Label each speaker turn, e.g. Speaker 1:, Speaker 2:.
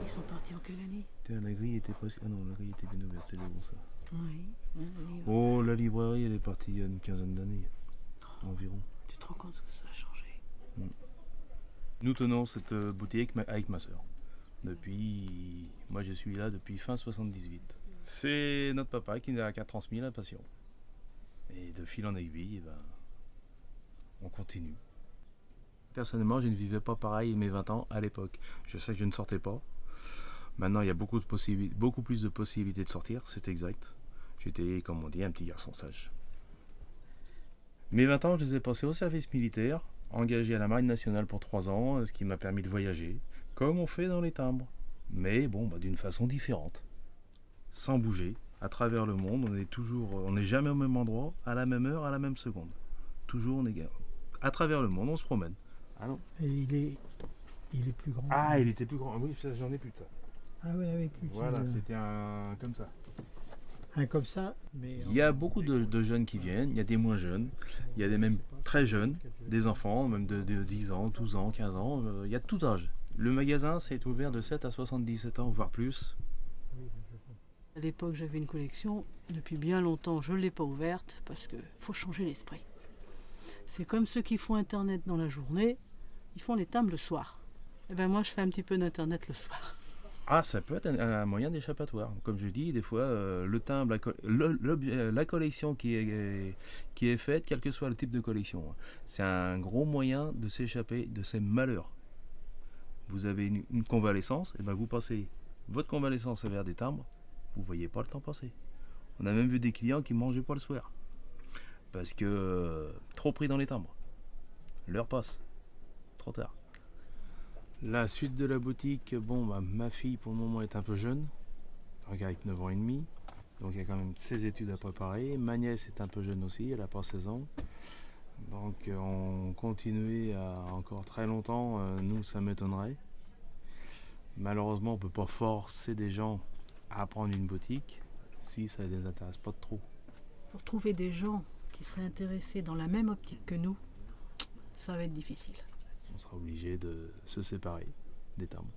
Speaker 1: Ils sont partis en quelle année?
Speaker 2: La grille était presque... Ah non, la grille était bien ouverte, c'est bon ça.
Speaker 1: Oui, un livre.
Speaker 2: Oh, la librairie, elle est partie il y a une quinzaine d'années, environ.
Speaker 1: Tu te rends compte ce que ça a changé?
Speaker 2: Nous tenons cette boutique avec ma sœur. Depuis... Moi, je suis là depuis fin 78. C'est notre papa qui a transmis la passion. Et de fil en aiguille, on continue. Personnellement, je ne vivais pas pareil mes 20 ans à l'époque. Je sais que je ne sortais pas. Maintenant, il y a beaucoup plus de possibilités de sortir, c'est exact. J'étais, comme on dit, un petit garçon sage. Mes 20 ans, je les ai passés au service militaire, engagé à la Marine nationale pour 3 ans, ce qui m'a permis de voyager, comme on fait dans les timbres. Mais bon, d'une façon différente. Sans bouger, à travers le monde, on n'est jamais au même endroit, à la même heure, à la même seconde. Toujours, à travers le monde, on se promène. Ah non.
Speaker 3: Et il est plus grand.
Speaker 2: Ah, il était plus grand. Oui, j'en ai plus de ça.
Speaker 3: Ah oui, plus.
Speaker 2: Voilà, c'était un comme ça.
Speaker 3: Un comme ça, mais...
Speaker 2: Il y a beaucoup de jeunes qui viennent, il y a des moins jeunes, il y a des même très jeunes, des enfants, même de 10 ans, 12 ans, 15 ans, il y a de tout âge. Le magasin s'est ouvert de 7 à 77 ans, voire plus.
Speaker 1: À l'époque, j'avais une collection. Depuis bien longtemps, je ne l'ai pas ouverte parce qu'il faut changer l'esprit. C'est comme ceux qui font Internet dans la journée, ils font les timbres le soir. Et ben moi, je fais un petit peu d'Internet le soir.
Speaker 2: Ah, ça peut être un moyen d'échappatoire. Comme je dis, des fois, le timbre, la collection qui est faite, quel que soit le type de collection, c'est un gros moyen de s'échapper de ces malheurs. Vous avez une convalescence, et ben vous passez votre convalescence vers des timbres, vous ne voyez pas le temps passer. On a même vu des clients qui ne mangeaient pas le soir. Parce que trop pris dans les timbres. L'heure passe. Trop tard. La suite de la boutique, ma fille pour le moment est un peu jeune, avec 9 ans et demi, donc il y a quand même ses études à préparer. Ma nièce est un peu jeune aussi, elle n'a pas 16 ans. Donc on continuait encore très longtemps, nous ça m'étonnerait. Malheureusement on ne peut pas forcer des gens à prendre une boutique si ça ne les intéresse pas trop.
Speaker 1: Pour trouver des gens qui seraient intéressés dans la même optique que nous, ça va être difficile.
Speaker 2: On sera obligé de se séparer des timbres.